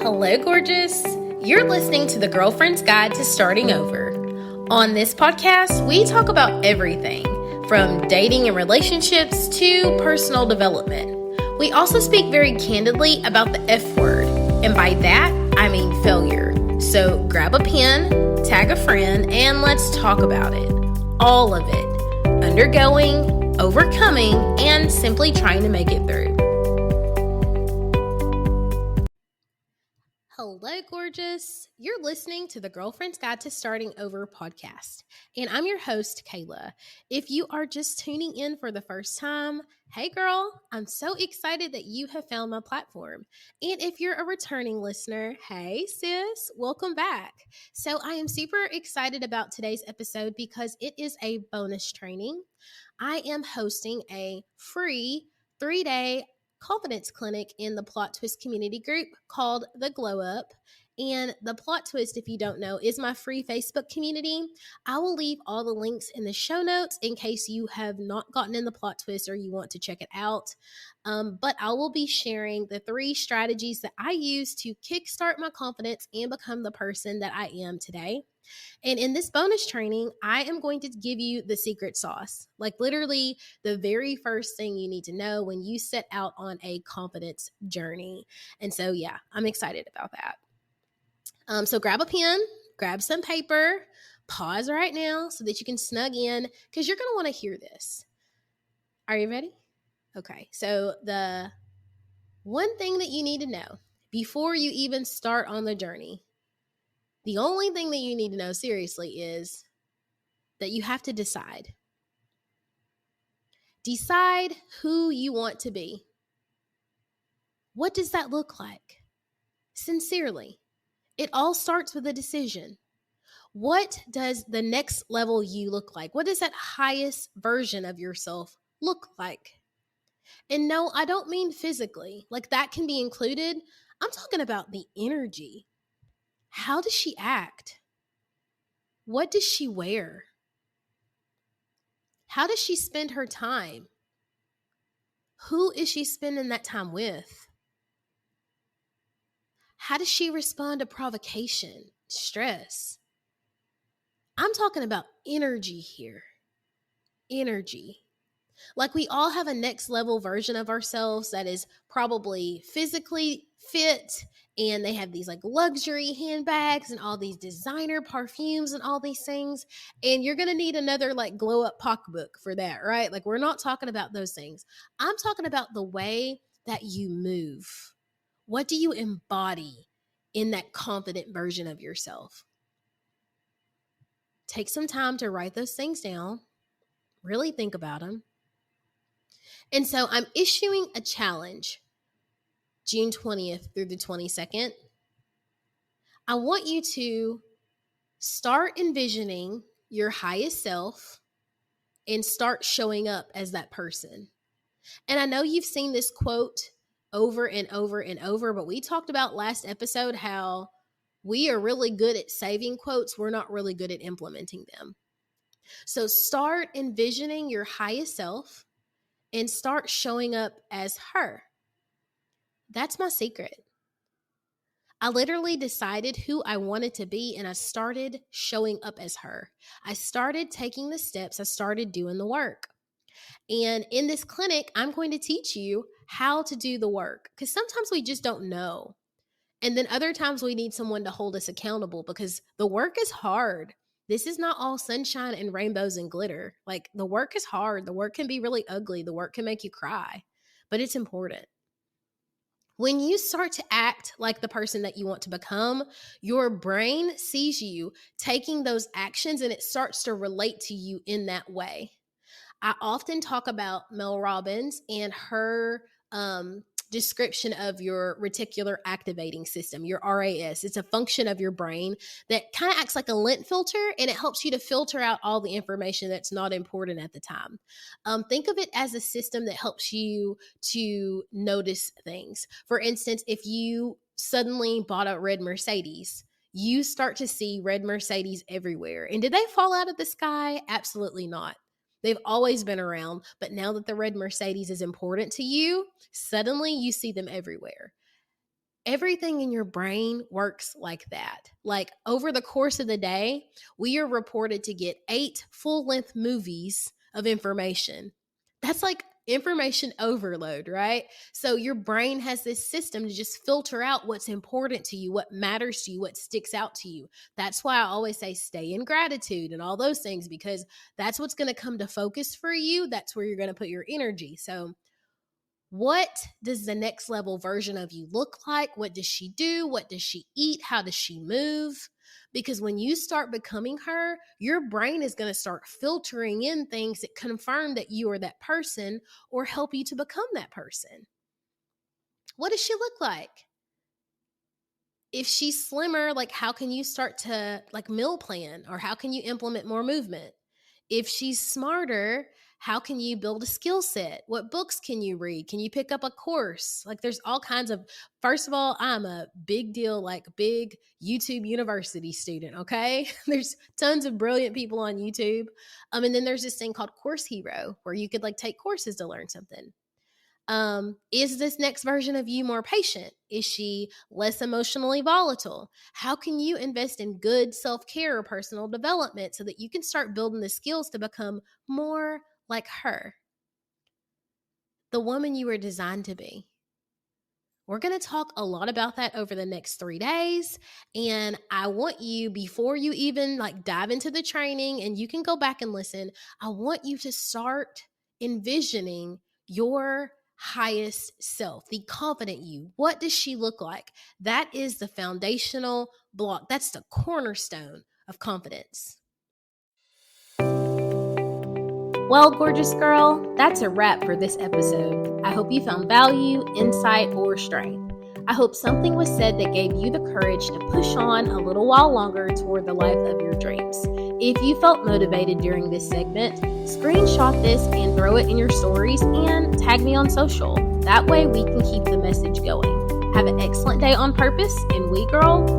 Hello, gorgeous. You're listening to the Girlfriend's Guide to Starting Over. On this podcast, we talk about everything from dating and relationships to personal development. We also speak very candidly about the F word, and by that, I mean failure. So grab a pen, tag a friend, and let's talk about it. All of it. Undergoing, overcoming, and simply trying to make it through. Hello, gorgeous. You're listening to the Girlfriend's Guide to Starting Over podcast, and I'm your host, Kayla. If you are just tuning in for the first time, hey girl, I'm so excited that you have found my platform. And if you're a returning listener, hey sis, welcome back. So I am super excited about today's episode because it is a bonus training. I am hosting a free 3-day confidence clinic in the Plot Twist Kommunity Group called The Glow Up. And the Plot Twist, if you don't know, is my free Facebook community. I will leave all the links in the show notes in case you have not gotten in the Plot Twist or you want to check it out. But I will be sharing the 3 strategies that I use to kickstart my confidence and become the person that I am today. And in this bonus training, I am going to give you the secret sauce, like literally the very first thing you need to know when you set out on a confidence journey. And so, yeah, I'm excited about that. So grab a pen, grab some paper, pause right now so that you can snug in because you're going to want to hear this. Are you ready? Okay. So the one thing that you need to know before you even start on the journey, the only thing that you need to know seriously is that you have to decide. Decide who you want to be. What does that look like? Sincerely. It all starts with a decision. What does the next level you look like? What does that highest version of yourself look like? And no, I don't mean physically. Like that can be included. I'm talking about the energy. How does she act? What does she wear? How does she spend her time? Who is she spending that time with? How does she respond to provocation, stress? I'm talking about energy here. Energy. Like we all have a next level version of ourselves that is probably physically fit and they have these like luxury handbags and all these designer perfumes and all these things. And you're going to need another like glow up pocketbook for that, right? Like we're not talking about those things. I'm talking about the way that you move. What do you embody in that confident version of yourself? Take some time to write those things down. Really think about them. And so I'm issuing a challenge June 20th through the 22nd. I want you to start envisioning your highest self and start showing up as that person. And I know you've seen this quote over and over and over, but we talked about last episode how we are really good at saving quotes. We're not really good at implementing them. So start envisioning your highest self and start showing up as her. That's my secret. I literally decided who I wanted to be and I started showing up as her. I started taking the steps. I started doing the work. And in this clinic, I'm going to teach you how to do the work because sometimes we just don't know. And then other times we need someone to hold us accountable because the work is hard. This is not all sunshine and rainbows and glitter. Like the work is hard. The work can be really ugly. The work can make you cry, but it's important. When you start to act like the person that you want to become, your brain sees you taking those actions and it starts to relate to you in that way. I often talk about Mel Robbins and her description of your reticular activating system, your RAS. It's a function of your brain that kind of acts like a lint filter and it helps you to filter out all the information that's not important at the time. Think of it as a system that helps you to notice things. For instance, if you suddenly bought a red Mercedes, you start to see red Mercedes everywhere. And did they fall out of the sky? Absolutely not. They've always been around, but now that the red Mercedes is important to you, suddenly you see them everywhere. Everything in your brain works like that. Like over the course of the day, we are reported to get 8 full-length movies of information. That's like information overload, right? So your brain has this system to just filter out what's important to you, what matters to you, what sticks out to you. That's why I always say stay in gratitude and all those things, because that's what's going to come to focus for you. That's where you're going to put your energy. So what does the next level version of you look like? What does she do? What does she eat? How does she move? Because when you start becoming her, your brain is going to start filtering in things that confirm that you are that person or help you to become that person. What does she look like? If she's slimmer, like how can you start to like meal plan, or how can you implement more movement? If she's smarter, how can you build a skill set? What books can you read? Can you pick up a course? Like there's all kinds of, first of all, I'm a big deal, like big YouTube university student, okay? There's tons of brilliant people on YouTube. And then there's this thing called Course Hero where you could like take courses to learn something. Is this next version of you more patient? Is she less emotionally volatile? How can you invest in good self-care or personal development so that you can start building the skills to become more like her, the woman you were designed to be? We're going to talk a lot about that over the next 3 days. And I want you, before you even like dive into the training, and you can go back and listen, I want you to start envisioning your highest self, the confident you. What does she look like? That is the foundational block. That's the cornerstone of confidence. Well, gorgeous girl, that's a wrap for this episode. I hope you found value, insight, or strength. I hope something was said that gave you the courage to push on a little while longer toward the life of your dreams. If you felt motivated during this segment, screenshot this and throw it in your stories and tag me on social. That way we can keep the message going. Have an excellent day on purpose, and we, girl,